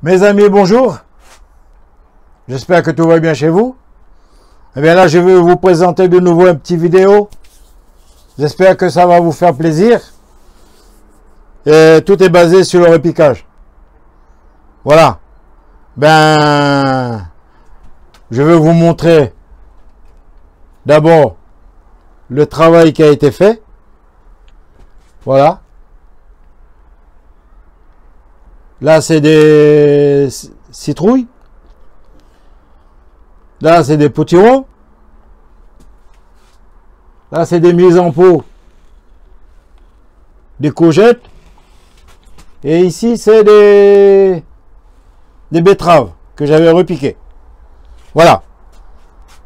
Mes amis, bonjour. J'espère que tout va bien chez vous. Eh bien là, je vais vous présenter de nouveau une petite vidéo. J'espère que ça va vous faire plaisir. Et tout est basé sur le repiquage. Voilà. Ben, je vais vous montrer d'abord le travail qui a été fait. Voilà. Là, c'est des citrouilles. Là, c'est des potirons. Là, c'est des mises en pot, des courgettes. Et ici, c'est des betteraves que j'avais repiquées. Voilà.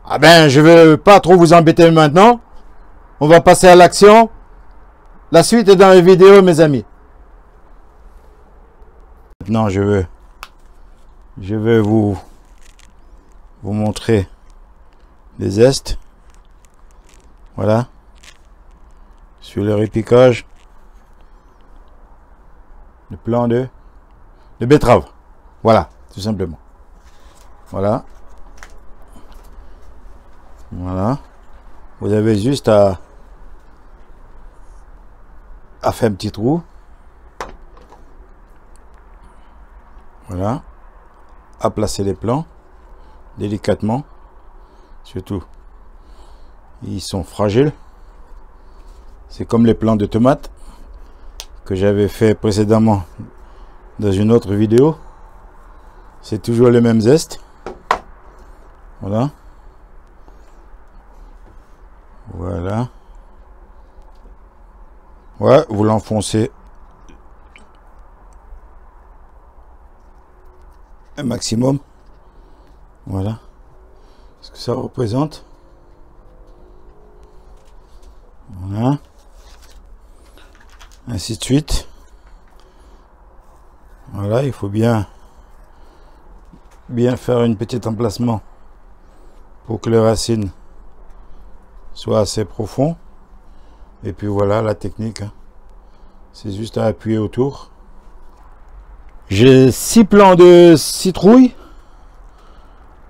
Ah ben, je ne vais pas trop vous embêter maintenant. On va passer à l'action. La suite est dans les vidéos, mes amis. Maintenant, je vais vous montrer les zestes. Voilà. Sur le repiquage. Le plan de betterave. Voilà, tout simplement. Voilà. Voilà. Vous avez juste à faire un petit trou. Voilà. À placer les plants délicatement. Surtout, ils sont fragiles. C'est comme les plants de tomates que j'avais fait précédemment dans une autre vidéo. C'est toujours le même zeste. Voilà. Voilà. Ouais, vous l'enfoncez un maximum. Voilà ce que ça représente. Voilà. Ainsi de suite. Voilà, il faut bien faire une petite emplacement pour que les racines soient assez profondes. Et puis voilà la technique. C'est juste à appuyer autour. J'ai 6 plants de citrouille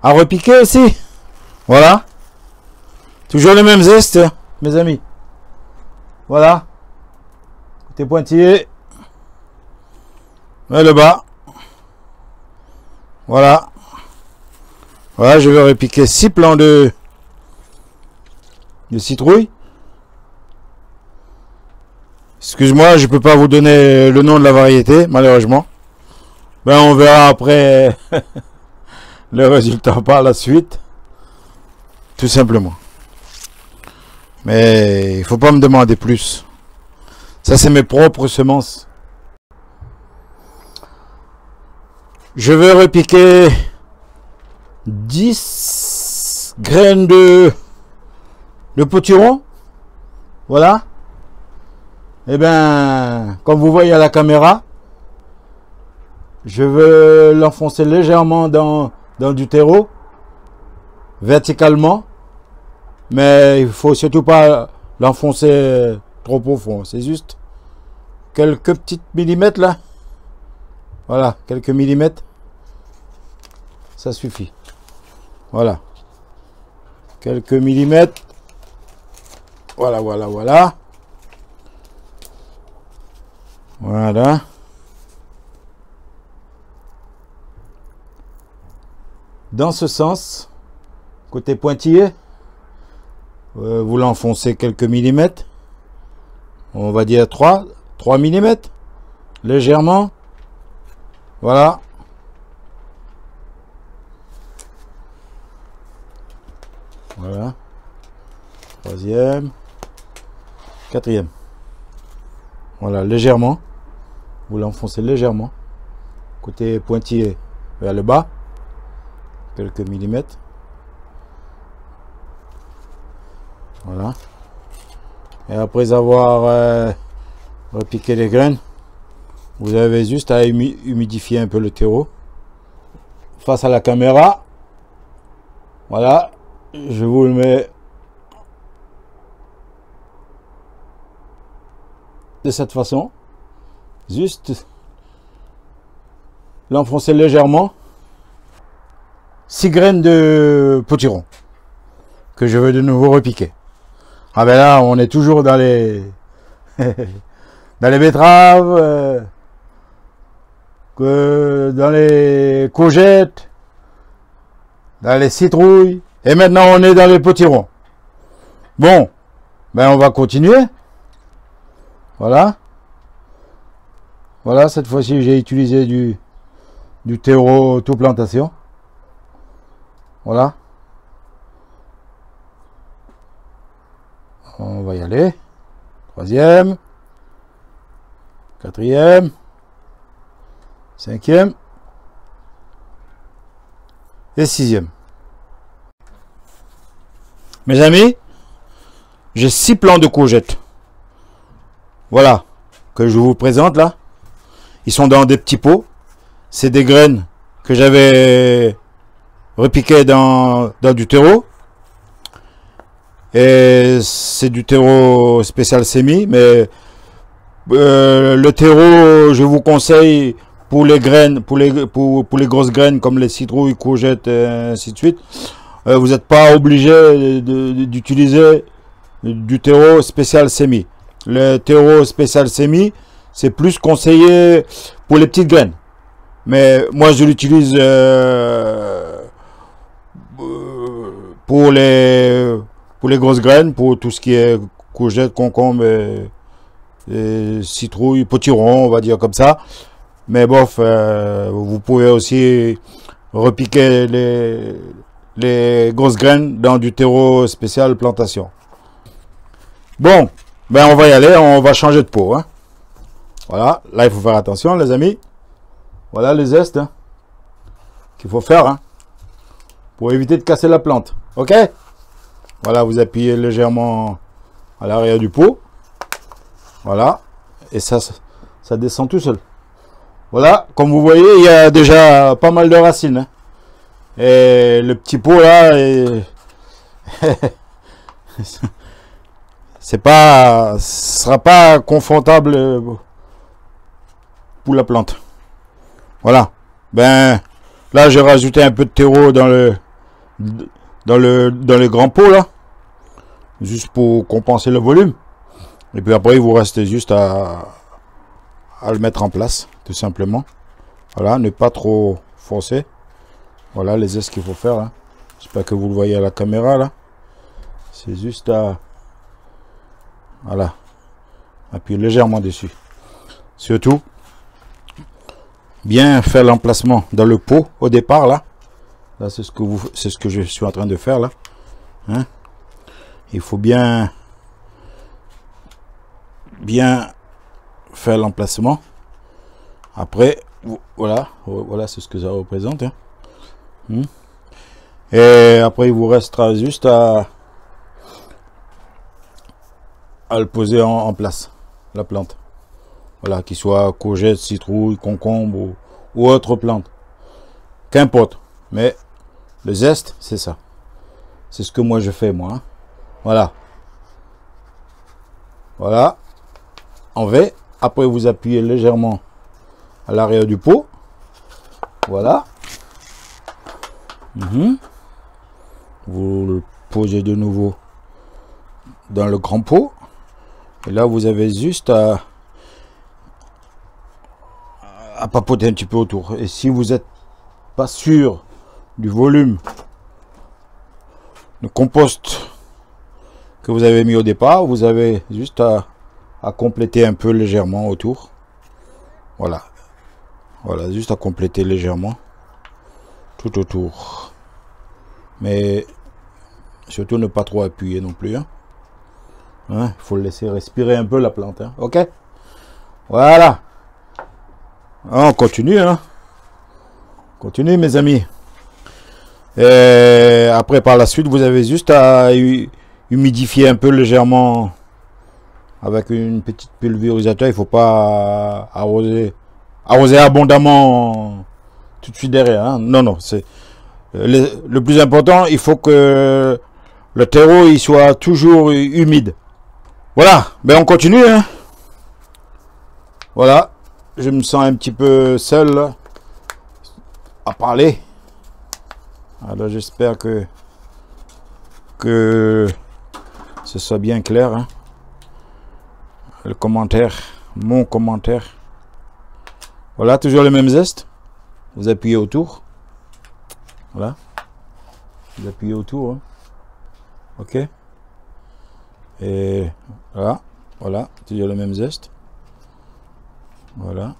à repiquer aussi. Voilà. Toujours le même zeste, mes amis. Voilà. Côté pointillé. Et le bas. Voilà. Voilà, je vais repiquer 6 plants de citrouille. Excuse-moi, je peux pas vous donner le nom de la variété, malheureusement. Ben, on verra après le résultat par la suite. Tout simplement. Mais il faut pas me demander plus. Ça, c'est mes propres semences. Je vais repiquer 10 graines de potiron. Voilà. Et bien, comme vous voyez à la caméra, je veux l'enfoncer légèrement dans du terreau, verticalement, mais il faut surtout pas l'enfoncer trop profond. C'est juste quelques petites millimètres là. Voilà, quelques millimètres, ça suffit. Voilà, quelques millimètres. Voilà, voilà, voilà. Voilà. Dans ce sens, côté pointillé, vous l'enfoncez quelques millimètres. On va dire 3 millimètres. Légèrement. Voilà. Voilà. Troisième. Quatrième. Voilà, légèrement. Vous l'enfoncez légèrement. Côté pointillé vers le bas. Quelques millimètres. Voilà. Et après avoir repiqué les graines, vous avez juste à humidifier un peu le terreau. Face à la caméra. Voilà. Je vous le mets de cette façon. Juste l'enfoncer légèrement. 6 graines de potiron que je veux de nouveau repiquer. Ah ben là, on est toujours dans les dans les betteraves, dans les courgettes, dans les citrouilles, et maintenant on est dans les potirons. Bon, ben on va continuer. Voilà. Voilà, cette fois-ci j'ai utilisé du terreau auto-plantation. Voilà. On va y aller. 3e. 4e. 5e. Et 6e. Mes amis, j'ai 6 plants de courgettes. Voilà. Que je vous présente là. Ils sont dans des petits pots. C'est des graines que j'avais repiqué dans du terreau, et c'est du terreau spécial sémi, mais le terreau, je vous conseille pour les graines, pour les grosses graines comme les citrouilles, courgettes et ainsi de suite. Vous n'êtes pas obligé d'utiliser du terreau spécial sémi. Le terreau spécial sémi, c'est plus conseillé pour les petites graines, mais moi je l'utilise pour les grosses graines, pour tout ce qui est courgettes, concombres et citrouilles, potirons, on va dire comme ça. Mais bof, vous pouvez aussi repiquer les grosses graines dans du terreau spécial plantation. Bon, ben on va y aller, on va changer de pot. Hein. Voilà, là il faut faire attention les amis. Voilà les zestes hein, qu'il faut faire hein, pour éviter de casser la plante. Ok? Voilà, vous appuyez légèrement à l'arrière du pot. Voilà. Et ça descend tout seul. Voilà, comme vous voyez, il y a déjà pas mal de racines. Hein. Et le petit pot là, ce sera pas confortable pour la plante. Voilà. Ben, là, j'ai rajouté un peu de terreau dans le grand pot là, juste pour compenser le volume. Et puis après il vous reste juste à le mettre en place tout simplement. Voilà, ne pas trop forcer. Voilà les zestes qu'il faut faire hein. J'espère que vous le voyez à la caméra là. C'est juste à voilà, appuyer légèrement dessus. Surtout bien faire l'emplacement dans le pot au départ là. Là, c'est ce que je suis en train de faire là. Hein? Il faut bien faire l'emplacement. Après, voilà, c'est ce que ça représente. Hein? Et après, il vous restera juste à le poser en place, la plante. Voilà, qu'il soit courgette, citrouille, concombre ou autre plante. Qu'importe. Mais le zeste, c'est ça. C'est ce que moi je fais, moi. Hein. Voilà. Voilà. En V. Après, vous appuyez légèrement à l'arrière du pot. Voilà. Vous le posez de nouveau dans le grand pot. Et là, vous avez juste à papoter un petit peu autour. Et si vous n'êtes pas sûr du volume de compost que vous avez mis au départ, vous avez juste à compléter un peu légèrement autour. Voilà. Voilà, juste à compléter légèrement tout autour. Mais surtout ne pas trop appuyer non plus. Hein. Il faut le laisser respirer un peu la plante. Hein. Ok? Voilà. On continue. Hein. Continue mes amis. Et après par la suite vous avez juste à humidifier un peu légèrement avec une petite pulvérisateur. Il faut pas arroser abondamment tout de suite derrière. Hein. Non, c'est le plus important. Il faut que le terreau il soit toujours humide. Voilà, ben on continue. Hein. Voilà, je me sens un petit peu seul là. à parler. Alors j'espère que ce soit bien clair, hein. Le commentaire, mon commentaire. Voilà, toujours le même geste. Vous appuyez autour. Voilà. Vous appuyez autour, hein. Ok. Et voilà, voilà, toujours le même geste. Voilà.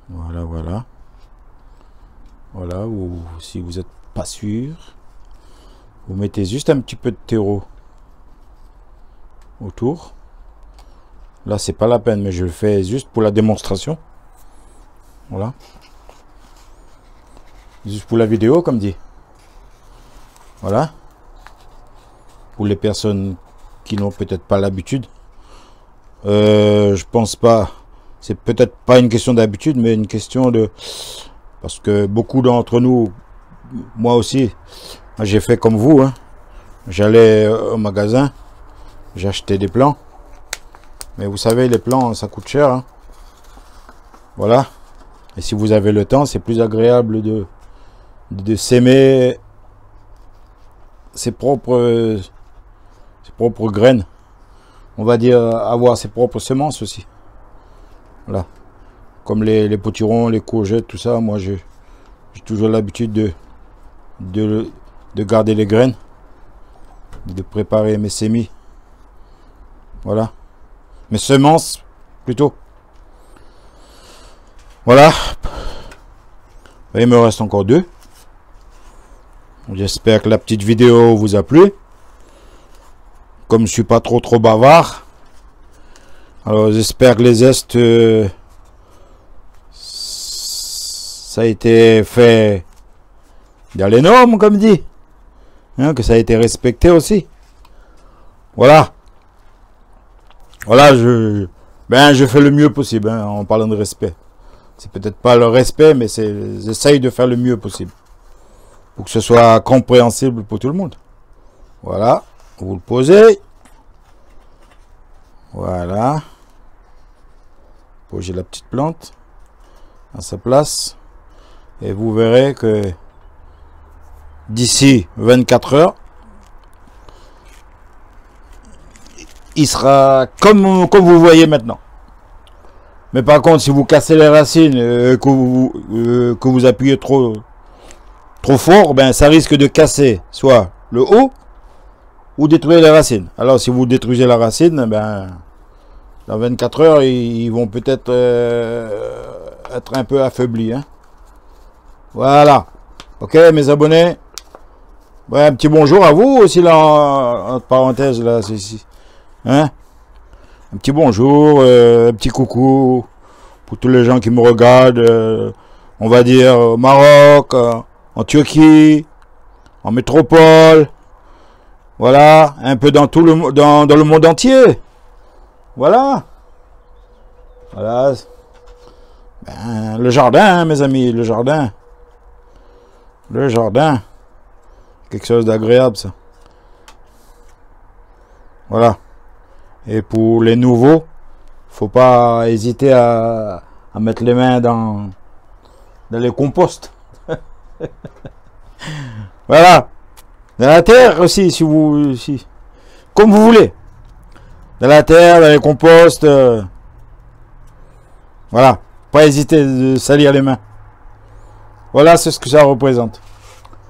Voilà, voilà. Voilà, ou si vous n'êtes pas sûr, vous mettez juste un petit peu de terreau autour. Là, c'est pas la peine, mais je le fais juste pour la démonstration. Voilà. Juste pour la vidéo, comme dit. Voilà. Pour les personnes qui n'ont peut-être pas l'habitude. Je pense pas. C'est peut-être pas une question d'habitude, mais une question de... Parce que beaucoup d'entre nous, moi aussi, j'ai fait comme vous, hein. J'allais au magasin, j'achetais des plants. Mais vous savez, les plants, ça coûte cher, hein. Voilà. Et si vous avez le temps, c'est plus agréable de s'aimer ses propres graines. On va dire avoir ses propres semences aussi. Voilà. Comme les potirons, les courgettes, tout ça, moi j'ai toujours l'habitude de garder les graines, de préparer mes semis. Voilà. Mes semences plutôt. Voilà. Il me reste encore 2. J'espère que la petite vidéo vous a plu. Comme je suis pas trop bavard, alors j'espère que les gestes ça a été fait dans les normes, comme dit, hein, que ça a été respecté aussi. Voilà. Voilà, je fais le mieux possible, hein, en parlant de respect. C'est peut-être pas le respect, mais j'essaye de faire le mieux possible pour que ce soit compréhensible pour tout le monde. Voilà, vous le posez. Voilà. Posez la petite plante à sa place. Et vous verrez que d'ici 24 heures, il sera comme vous voyez maintenant. Mais par contre, si vous cassez les racines, que vous appuyez trop fort, ben ça risque de casser soit le haut ou détruire les racines. Alors si vous détruisez la racine, ben dans 24 heures, ils vont peut-être être un peu affaiblis, hein. Voilà. Ok, mes abonnés. Ouais, un petit bonjour à vous aussi là, entre parenthèses là, c'est ici. Hein? Un petit bonjour, un petit coucou pour tous les gens qui me regardent, on va dire au Maroc, en Turquie, en métropole, voilà, un peu dans tout dans le monde entier. Voilà. Voilà. Ben, le jardin, hein, mes amis, le jardin. Le jardin. Quelque chose d'agréable, ça. Voilà. Et pour les nouveaux, faut pas hésiter à mettre les mains dans les composts. Voilà. Dans la terre aussi, comme vous voulez. Dans la terre, dans les composts. Voilà. Pas hésiter de salir les mains. Voilà, c'est ce que ça représente.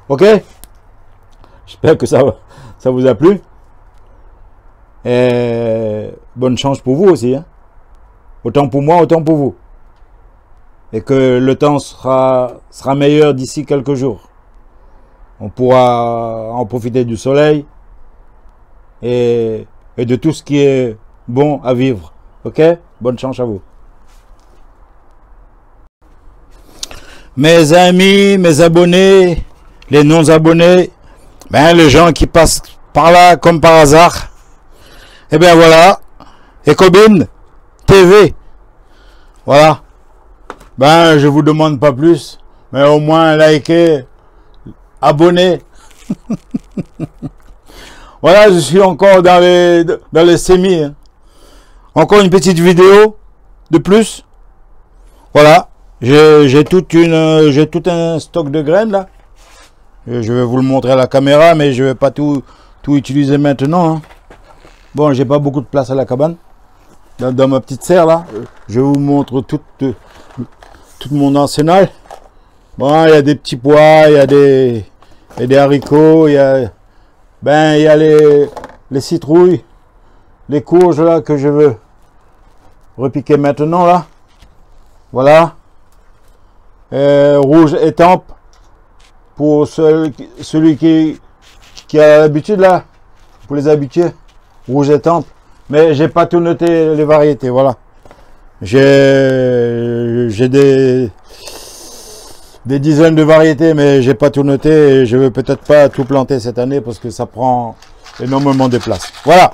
Ok? J'espère que ça vous a plu. Et bonne chance pour vous aussi, hein. Autant pour moi, autant pour vous. Et que le temps sera meilleur d'ici quelques jours. On pourra en profiter du soleil et de tout ce qui est bon à vivre. Ok? Bonne chance à vous. Mes amis, mes abonnés, les non-abonnés, ben les gens qui passent par là comme par hasard, et bien voilà, Ecobin TV, voilà, ben je vous demande pas plus, mais au moins likez, abonnez. Voilà, je suis encore dans les semis, hein. Encore une petite vidéo de plus. Voilà, j'ai tout un stock de graines là. Je vais vous le montrer à la caméra, mais je vais pas tout utiliser maintenant, hein. Bon, j'ai pas beaucoup de place à la cabane. Dans ma petite serre là, je vous montre tout mon arsenal. Bon, il y a des petits pois, il y a des haricots, il y a les citrouilles, les courges là que je veux repiquer maintenant là. Voilà. Rouge étampe pour celui qui a l'habitude là, pour les habitués. Rouge étampe. Mais j'ai pas tout noté les variétés, voilà. J'ai des dizaines de variétés, mais j'ai pas tout noté et je veux peut-être pas tout planter cette année parce que ça prend énormément de place. Voilà.